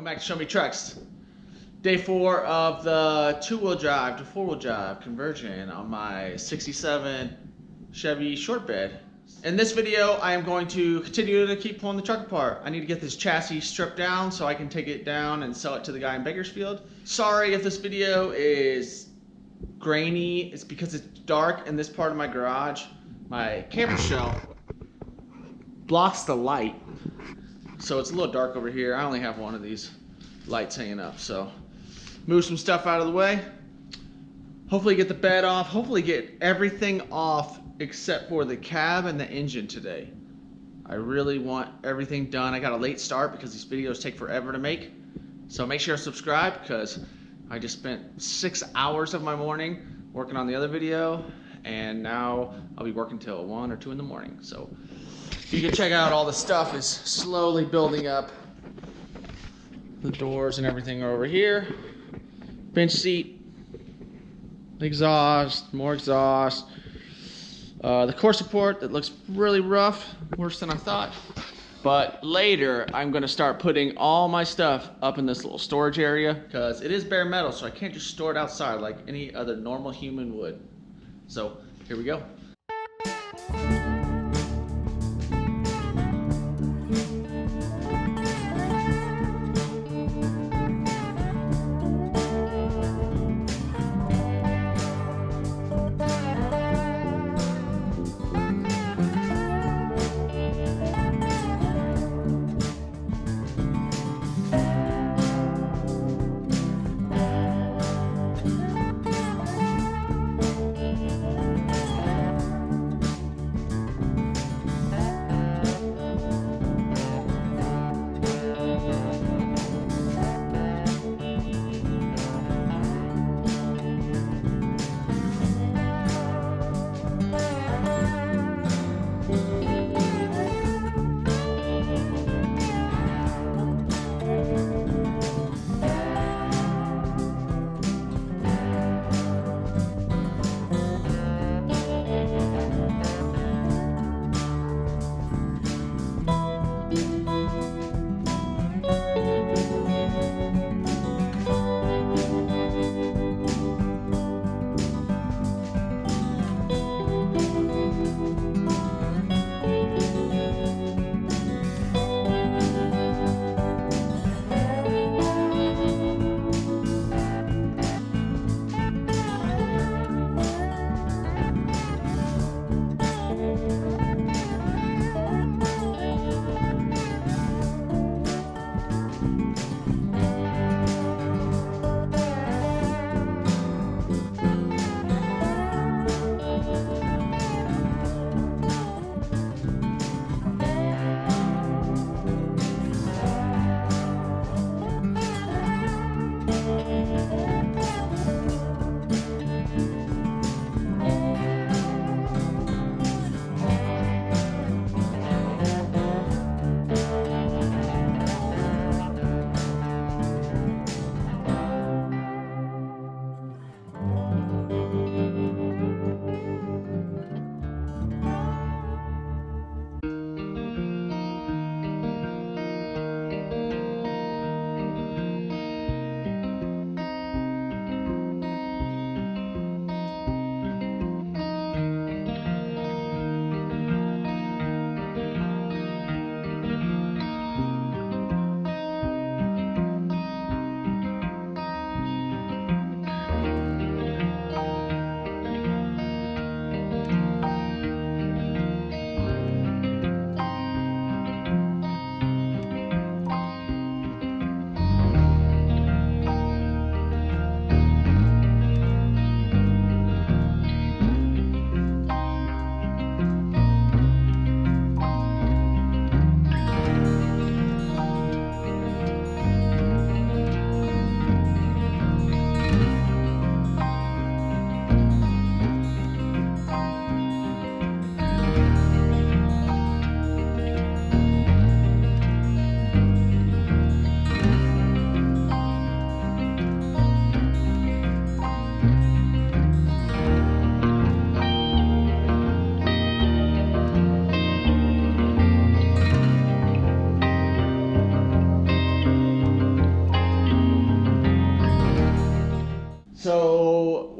Welcome back to Show Me Trucks. Day 4 of the 2-wheel drive to 4-wheel drive conversion on my 67 Chevy shortbed. In this video, I am going to continue to keep pulling the truck apart. I need to get this chassis stripped down so I can take it down and sell it to the guy in Bakersfield. Sorry if this video is grainy. It's because it's dark in this part of my garage. My camper shell blocks the light, so it's a little dark over here. I only have one of these lights hanging up, so move some stuff out of the way. Hopefully get the bed off. Hopefully get everything off except for the cab and the engine today. I really want everything done. I got a late start because these videos take forever to make. So make sure to subscribe because I just spent 6 hours of my morning working on the other video, and now I'll be working till 1 or 2 in the morning. So you can check out all the stuff is slowly building up. The doors and everything are over here. Bench seat, exhaust, more exhaust. The core support that looks really rough, worse than I thought. But later, I'm gonna start putting all my stuff up in this little storage area because it is bare metal, so I can't just store it outside like any other normal human would. So here we go.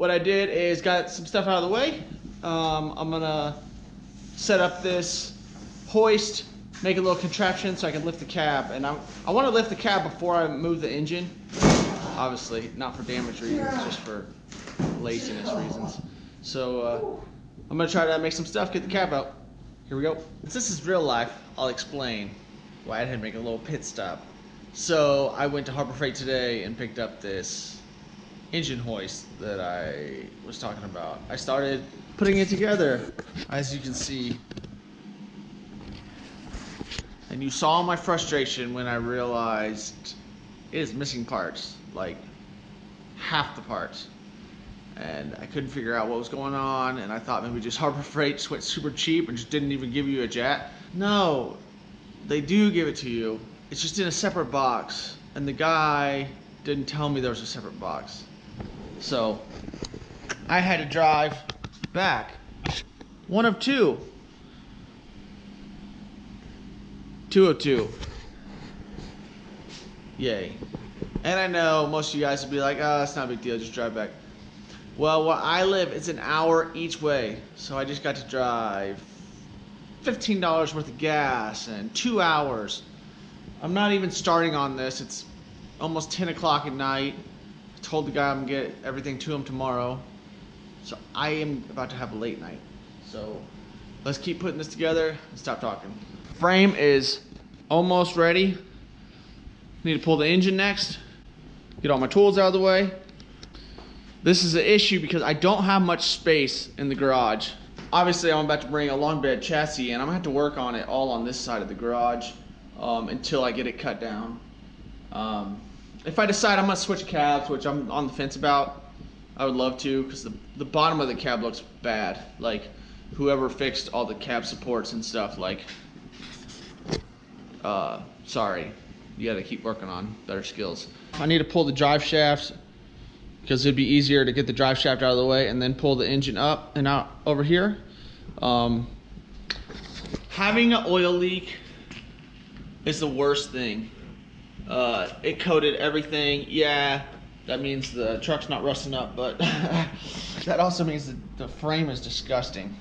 what I did is got some stuff out of the way. I'm gonna set up this hoist, make a little contraption so I can lift the cab. And I want to lift the cab before I move the engine. Obviously, not for damage reasons, just for laziness reasons. So I'm gonna try to make some stuff, get the cab out. Here we go. Since this is real life, I'll explain why I had to make a little pit stop. So I went to Harbor Freight today and picked up this engine hoist that I was talking about. I started putting it together, as you can see. And you saw my frustration when I realized it is missing parts, like half the parts. And I couldn't figure out what was going on, and I thought maybe just Harbor Freight just went super cheap and just didn't even give you a jet. No, they do give it to you. It's just in a separate box, and the guy didn't tell me there was a separate box. So I had to drive back. One of two. 202. Yay. And I know most of you guys would be like, oh, it's not a big deal, just drive back. Well, where I live, it's an hour each way. So I just got to drive $15 worth of gas and 2 hours. I'm not even starting on this. It's almost 10 o'clock at night. I told the guy I'm gonna get everything to him tomorrow. So I am about to have a late night. So let's keep putting this together and stop talking. Frame is almost ready. Need to pull the engine next. Get all my tools out of the way. This is an issue because I don't have much space in the garage. Obviously, I'm about to bring a long bed chassis and I'm gonna have to work on it all on this side of the garage until I get it cut down. If I decide I'm gonna switch cabs, which I'm on the fence about, I would love to, because the bottom of the cab looks bad. Like, whoever fixed all the cab supports and stuff, like, sorry. You gotta keep working on better skills. I need to pull the drive shafts because it'd be easier to get the drive shaft out of the way and then pull the engine up and out over here. Having an oil leak is the worst thing. It coated everything. Yeah, that means the truck's not rusting up, but that also means that the frame is disgusting.